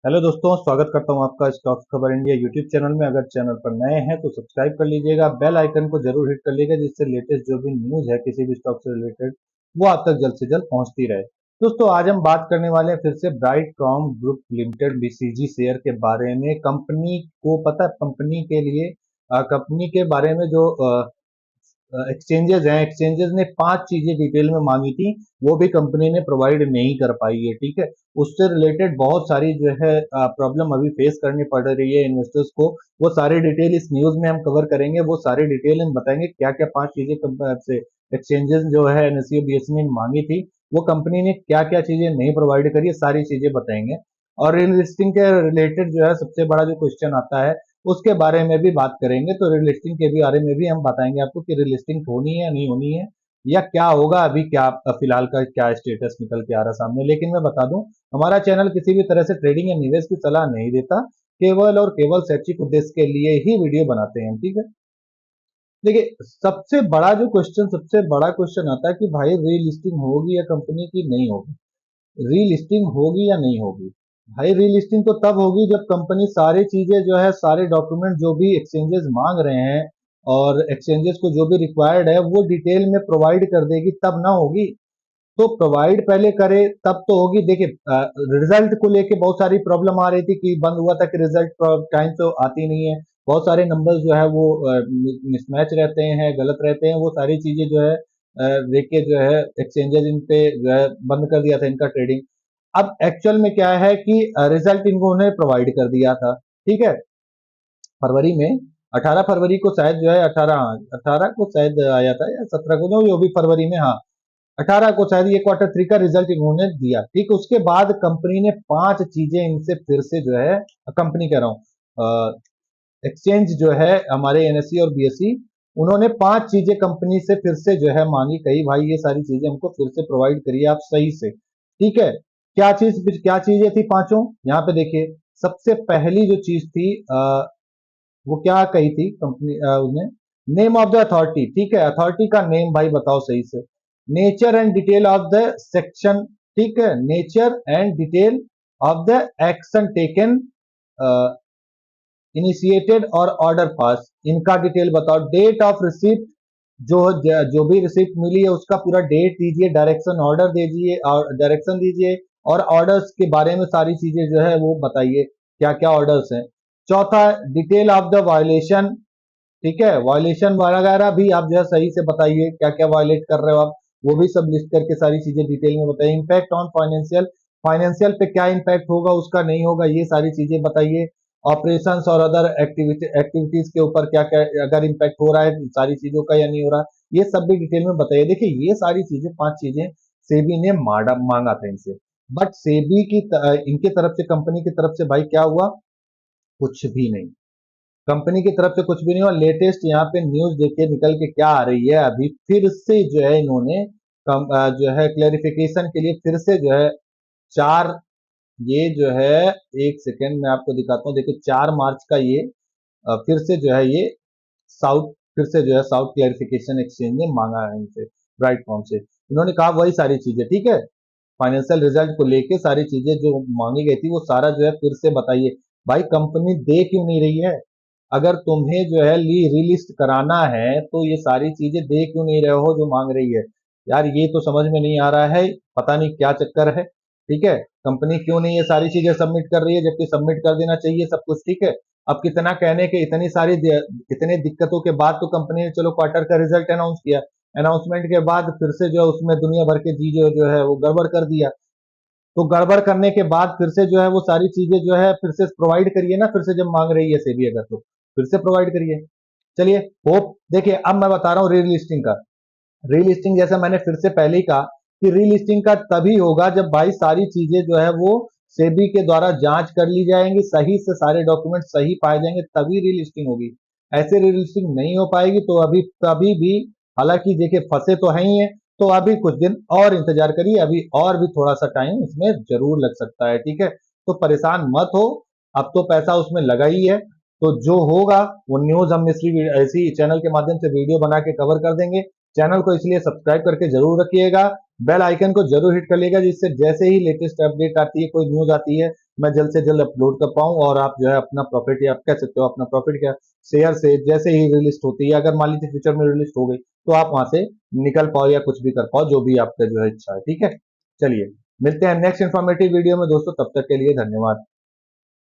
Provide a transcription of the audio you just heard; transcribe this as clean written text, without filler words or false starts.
Hello दोस्तों, स्वागत करता हूं आपका स्टॉक्स खबर इंडिया यूट्यूब चैनल में। अगर चैनल पर नए हैं तो सब्सक्राइब कर लीजिएगा, बेल आइकन को जरूर हिट कर लीजिएगा, जिससे लेटेस्ट जो भी न्यूज है किसी भी स्टॉक से रिलेटेड वो आप तक जल्द से जल्द पहुंचती रहे। दोस्तों, आज हम बात करने वाले हैं फिर से Brightcom group limited BCG share के बारे में। कंपनी को पता है, कंपनी के लिए कंपनी के बारे में जो एक्सचेंजेस हैं, एक्सचेंजेस ने 5 चीजें डिटेल में मांगी थी, वो भी कंपनी ने प्रोवाइड नहीं कर पाई है। ठीक है, उससे रिलेटेड बहुत सारी जो है प्रॉब्लम अभी फेस करनी पड़ रही है इन्वेस्टर्स को। वो सारी डिटेल इस न्यूज में हम कवर करेंगे। वो सारी डिटेल हम बताएंगे क्या क्या 5 चीजें से एक्सचेंजेस जो है एनएससी और बीएसई ने मांगी थी, वो कंपनी ने क्या क्या चीजें नहीं प्रोवाइड करी है, सारी चीजें बताएंगे। और इन लिस्टिंग के रिलेटेड जो है सबसे बड़ा जो क्वेश्चन आता है उसके बारे में भी बात करेंगे। तो रिलिस्टिंग के बारे में भी हम बताएंगे आपको कि रिलिस्टिंग होनी है या नहीं होनी है, या क्या होगा, अभी क्या फिलहाल का क्या स्टेटस निकल के आ रहा सामने। लेकिन मैं बता दूं, हमारा चैनल किसी भी तरह से ट्रेडिंग या निवेश की सलाह नहीं देता, केवल और केवल शैक्षिक उद्देश्य के लिए ही वीडियो बनाते हैं। ठीक है, देखिए सबसे बड़ा क्वेश्चन आता है कि भाई रीलिस्टिंग होगी या कंपनी की नहीं होगी। रीलिस्टिंग होगी या नहीं होगी? भाई रीलिस्टिंग तो तब होगी जब कंपनी सारी चीजें जो है, सारे डॉक्यूमेंट जो भी एक्सचेंजेस मांग रहे हैं और एक्सचेंजेस को जो भी रिक्वायर्ड है वो डिटेल में प्रोवाइड कर देगी, तब ना होगी। तो प्रोवाइड पहले करे तब तो होगी। देखिए, रिजल्ट को लेके बहुत सारी प्रॉब्लम आ रही थी कि बंद हुआ था कि रिजल्ट टाइम तो आती नहीं है, बहुत सारे नंबर्स जो है वो मिसमैच रहते हैं, गलत रहते हैं। वो सारी चीजें जो है देख के जो है एक्सचेंजेस इन पे जो है बंद कर दिया था इनका ट्रेडिंग। अब एक्चुअल में क्या है कि रिजल्ट इन्होंने प्रोवाइड कर दिया था। ठीक है, फरवरी में 18 फरवरी को शायद जो है 18 को शायद आया था या 17 को, जो भी फरवरी में, हाँ 18 को शायद ये क्वार्टर 3 का रिजल्ट इन्होंने दिया। ठीक, उसके बाद कंपनी ने 5 चीजें इनसे फिर से जो है, कंपनी कह रहा हूँ, एक्सचेंज जो है हमारे एनएससी और बीएसई, उन्होंने 5 चीजें कंपनी से फिर से जो है मांगी, कही भाई ये सारी चीजें हमको फिर से प्रोवाइड करिए आप सही से। ठीक है, क्या चीजें थी पांचों, यहाँ पे देखिए। सबसे पहली जो चीज थी वो क्या कही थी कंपनी, उसने नेम ऑफ द अथॉरिटी। ठीक है, अथॉरिटी का नेम भाई बताओ सही से। Nature and detail of the section. ठीक है, nature and detail of the action taken, initiated और ऑर्डर पास, इनका डिटेल बताओ। डेट ऑफ रिसिप्ट, जो जो भी रिसिप्ट मिली है उसका पूरा डेट दीजिए, डायरेक्शन ऑर्डर दीजिए और डायरेक्शन दीजिए, और ऑर्डर्स के बारे में सारी चीजें जो है वो बताइए, क्या क्या ऑर्डर्स हैं। चौथा, डिटेल ऑफ द वायलेशन। ठीक है, वायलेशन वगैरह भी आप जो है सही से बताइए, क्या क्या वायलेट कर रहे हो आप, वो भी सब लिस्ट करके सारी चीजें डिटेल में बताइए। इम्पैक्ट ऑन फाइनेंशियल, फाइनेंशियल पे क्या इम्पैक्ट होगा, उसका नहीं होगा, ये सारी चीजें बताइए। ऑपरेशंस और अदर एक्टिविटीज के ऊपर क्या क्या अगर इम्पैक्ट हो रहा है सारी चीजों का या नहीं हो रहा, ये सब भी डिटेल में बताइए। देखिए, ये सारी चीजें 5 चीजें सेबी ने मांगा था इनसे, बट सेबी की इनके तरफ से, कंपनी की तरफ से भाई क्या हुआ? कुछ भी नहीं। कंपनी की तरफ से कुछ भी नहीं हुआ। लेटेस्ट यहाँ पे न्यूज देखिए निकल के क्या आ रही है, अभी फिर से जो है इन्होंने जो है क्लेरिफिकेशन के लिए फिर से जो है 4, ये जो है, एक सेकेंड मैं आपको दिखाता हूँ। देखिए 4 मार्च का ये फिर से जो है ये साउथ, फिर से जो है साउथ क्लेरिफिकेशन एक्सचेंज ने मांगा है इनसे, ब्राइटकॉम से। इन्होंने कहा वही सारी चीजें, ठीक है, फाइनेंशियल रिजल्ट को लेके सारी चीजें जो मांगी गई थी वो सारा जो है फिर से बताइए। भाई कंपनी दे क्यों नहीं रही है? अगर तुम्हें जो है रीलिस्ट कराना है तो ये सारी चीजें दे क्यों नहीं रहे हो जो मांग रही है? यार ये तो समझ में नहीं आ रहा है, पता नहीं क्या चक्कर है। ठीक है, कंपनी क्यों नहीं ये सारी चीजें सबमिट कर रही है, जबकि सबमिट कर देना चाहिए सब कुछ। ठीक है, अब कितना कहने के, इतने दिक्कतों के बाद तो कंपनी ने चलो क्वार्टर का रिजल्ट अनाउंस किया, अनाउंसमेंट के बाद फिर से जो है उसमें दुनिया भर के चीजें जो है वो गड़बड़ कर दिया। तो गड़बड़ करने के बाद फिर से जो है वो सारी चीजें जो है फिर से प्रोवाइड करिए ना, फिर से जब मांग रही है सेबी अगर, तो फिर से प्रोवाइड करिए। चलिए, होप, देखिए अब मैं बता रहा हूँ रीलिस्टिंग का। रीलिस्टिंग जैसा मैंने फिर से पहले ही कहा कि रीलिस्टिंग का तभी होगा जब भाई सारी चीजें जो है वो सेबी के द्वारा जांच कर ली जाएंगी, सही से सारे डॉक्यूमेंट सही पाए जाएंगे, तभी रीलिस्टिंग होगी। ऐसे रीलिस्टिंग नहीं हो पाएगी तो अभी कभी भी, हालांकि देखिए फंसे तो है ही है, तो अभी कुछ दिन और इंतजार करिए, अभी और भी थोड़ा सा टाइम इसमें जरूर लग सकता है। ठीक है, तो परेशान मत हो, अब तो पैसा उसमें लगा ही है, तो जो होगा वो न्यूज हम इसी चैनल के माध्यम से वीडियो बना के कवर कर देंगे। चैनल को इसलिए सब्सक्राइब करके जरूर रखिएगा, बेल आइकन को जरूर हिट कर लीजिएगा, जिससे जैसे ही लेटेस्ट अपडेट आती है, कोई न्यूज आती है, मैं जल्द से जल्द अपलोड कर पाऊं और आप जो है अपना प्रॉफिट, या आप कह सकते हो अपना प्रॉफिट क्या, शेयर से जैसे ही रिलिस्ट होती है, अगर मान लीजिए फ्यूचर में रिलिस्ट हो गई, तो आप वहां से निकल पाओ या कुछ भी कर पाओ, जो भी आपका जो है इच्छा है। ठीक है, चलिए मिलते हैं नेक्स्ट इन्फॉर्मेटिव वीडियो में दोस्तों, तब तक के लिए धन्यवाद।